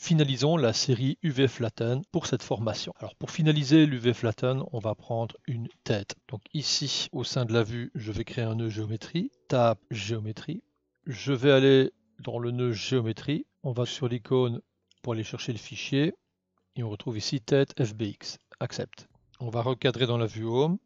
Finalisons la série UV Flatten pour cette formation. Alors pour finaliser l'UV Flatten, on va prendre une tête. Donc ici, au sein de la vue, je vais créer un nœud géométrie, Tab géométrie. Je vais aller dans le nœud géométrie, on va sur l'icône pour aller chercher le fichier, et on retrouve ici tête FBX, accepte. On va recadrer dans la vue Home,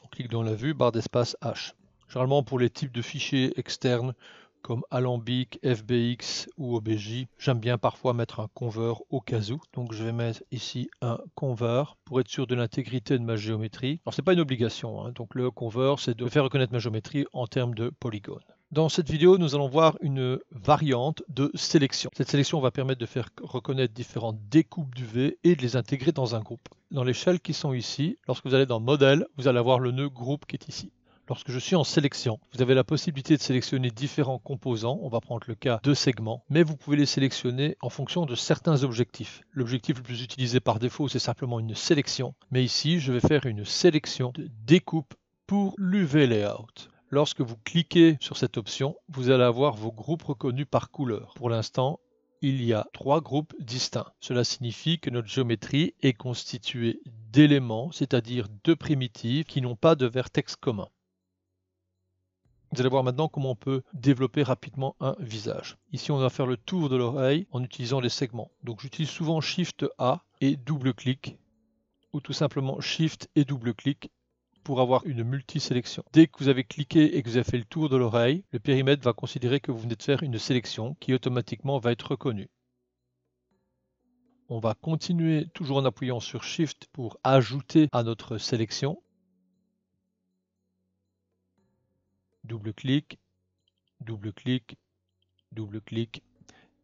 on clique dans la vue, barre d'espace H. Généralement pour les types de fichiers externes, comme Alembic, FBX ou OBJ, j'aime bien parfois mettre un convert au cas où. Donc je vais mettre ici un convert pour être sûr de l'intégrité de ma géométrie. Alors c'est pas une obligation, hein. Donc le convert c'est de faire reconnaître ma géométrie en termes de polygones. Dans cette vidéo, nous allons voir une variante de sélection. Cette sélection va permettre de faire reconnaître différentes découpes d'UV et de les intégrer dans un groupe. Dans les shells qui sont ici, lorsque vous allez dans Modèle, vous allez avoir le nœud groupe qui est ici. Lorsque je suis en sélection, vous avez la possibilité de sélectionner différents composants, on va prendre le cas de segments, mais vous pouvez les sélectionner en fonction de certains objectifs. L'objectif le plus utilisé par défaut, c'est simplement une sélection, mais ici, je vais faire une sélection de découpe pour l'UV Layout. Lorsque vous cliquez sur cette option, vous allez avoir vos groupes reconnus par couleur. Pour l'instant, il y a 3 groupes distincts. Cela signifie que notre géométrie est constituée d'éléments, c'est-à-dire de primitives qui n'ont pas de vertex commun. Vous allez voir maintenant comment on peut développer rapidement un visage. Ici, on va faire le tour de l'oreille en utilisant les segments. Donc j'utilise souvent Shift A et double-clic, ou tout simplement Shift et double-clic pour avoir une multi-sélection. Dès que vous avez cliqué et que vous avez fait le tour de l'oreille, le périmètre va considérer que vous venez de faire une sélection qui automatiquement va être reconnue. On va continuer toujours en appuyant sur Shift pour ajouter à notre sélection. Double-clic, double-clic, double-clic,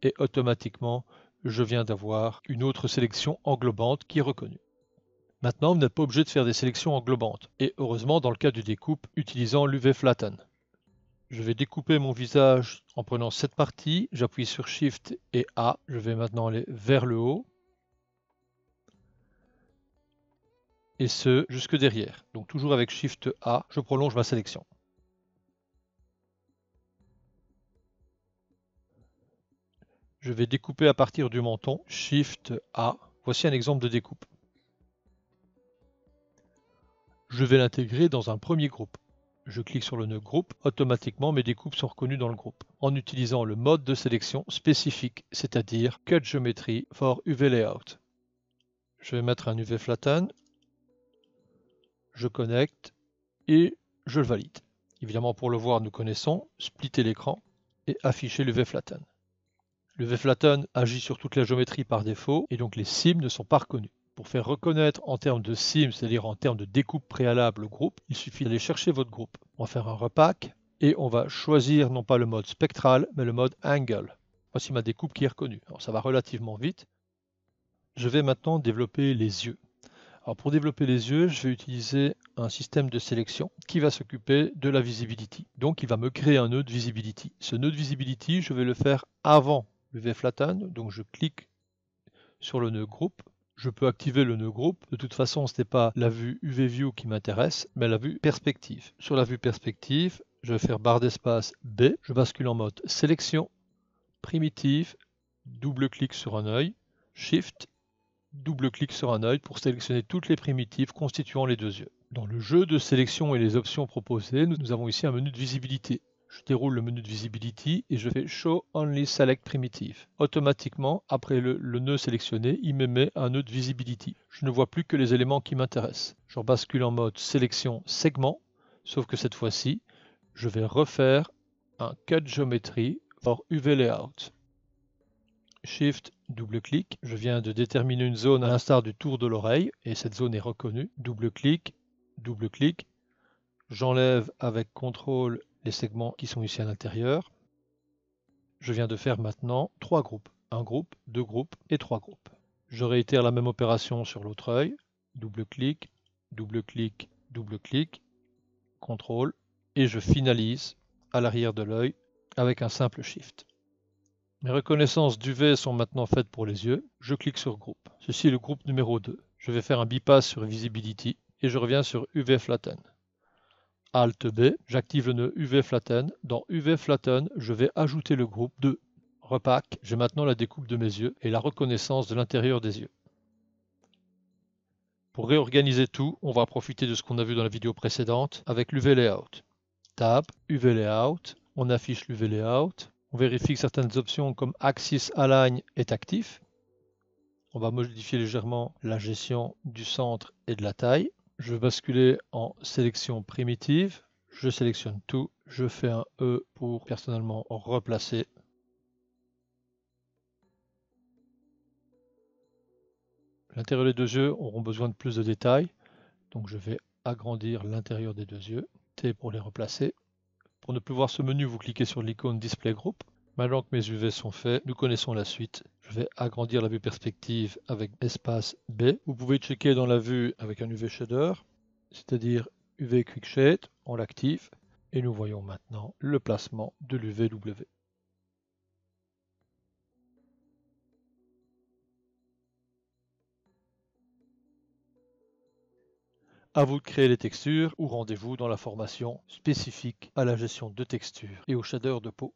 et automatiquement, je viens d'avoir une autre sélection englobante qui est reconnue. Maintenant, vous n'êtes pas obligé de faire des sélections englobantes, et heureusement dans le cas du découpe, utilisant l'UV Flatten. Je vais découper mon visage en prenant cette partie, j'appuie sur Shift et A, je vais maintenant aller vers le haut, et ce jusque derrière. Donc toujours avec Shift A, je prolonge ma sélection. Je vais découper à partir du menton, Shift A. Voici un exemple de découpe. Je vais l'intégrer dans un premier groupe. Je clique sur le nœud groupe, automatiquement mes découpes sont reconnues dans le groupe, en utilisant le mode de sélection spécifique, c'est-à-dire Cut Geometry for UV Layout. Je vais mettre un UV Flatten, je connecte et je le valide. Évidemment, pour le voir, nous connaissons splitter l'écran et afficher l'UV Flatten. L'UV Flatten agit sur toute la géométrie par défaut et donc les cimes ne sont pas reconnues. Pour faire reconnaître en termes de cimes, c'est-à-dire en termes de découpe préalable le groupe, il suffit d'aller chercher votre groupe. On va faire un repack et on va choisir non pas le mode spectral, mais le mode angle. Voici ma découpe qui est reconnue. Alors ça va relativement vite. Je vais maintenant développer les yeux. Alors pour développer les yeux, je vais utiliser un système de sélection qui va s'occuper de la visibility. Donc il va me créer un nœud de visibility. Ce nœud de visibility, je vais le faire avant l'UV Flatten. Donc je clique sur le nœud groupe. Je peux activer le nœud groupe. De toute façon, ce n'est pas la vue UV View qui m'intéresse, mais la vue perspective. Sur la vue perspective, je vais faire barre d'espace B. Je bascule en mode sélection, primitive, double-clic sur un œil, Shift, double-clic sur un œil pour sélectionner toutes les primitives constituant les deux yeux. Dans le jeu de sélection et les options proposées, nous avons ici un menu de visibilité. Je déroule le menu de Visibility et je fais Show Only Select Primitive. Automatiquement, après le nœud sélectionné, il me met un nœud de Visibility. Je ne vois plus que les éléments qui m'intéressent. Je bascule en mode Sélection Segment, sauf que cette fois-ci, je vais refaire un Cut Geometry for UV Layout. Shift, double-clic, je viens de déterminer une zone à l'instar du tour de l'oreille, et cette zone est reconnue. Double-clic, double-clic, j'enlève avec CTRL les segments qui sont ici à l'intérieur. Je viens de faire maintenant 3 groupes. Un groupe, 2 groupes et 3 groupes. Je réitère la même opération sur l'autre œil. Double-clic, double-clic, double-clic, CTRL, et je finalise à l'arrière de l'œil avec un simple Shift. Mes reconnaissances d'UV sont maintenant faites pour les yeux. Je clique sur groupe. Ceci est le groupe numéro 2. Je vais faire un bypass sur Visibility et je reviens sur UV Flatten. Alt B, j'active le nœud UV Flatten. Dans UV Flatten, je vais ajouter le groupe 2. Repack, j'ai maintenant la découpe de mes yeux et la reconnaissance de l'intérieur des yeux. Pour réorganiser tout, on va profiter de ce qu'on a vu dans la vidéo précédente avec l'UV Layout. Tab, UV Layout, on affiche l'UV Layout, on vérifie que certaines options comme Axis Align est actif. On va modifier légèrement la gestion du centre et de la taille. Je vais basculer en sélection primitive. Je sélectionne tout. Je fais un E pour personnellement replacer. L'intérieur des deux yeux auront besoin de plus de détails. Donc je vais agrandir l'intérieur des deux yeux. T pour les replacer. Pour ne plus voir ce menu, vous cliquez sur l'icône Display Group. Maintenant que mes UV sont faits, nous connaissons la suite. Je vais agrandir la vue perspective avec espace B. Vous pouvez checker dans la vue avec un UV Shader, c'est-à-dire UV Quick Shade, on l'active. Et nous voyons maintenant le placement de l'UVW. À vous de créer les textures ou rendez-vous dans la formation spécifique à la gestion de textures et au shader de peau.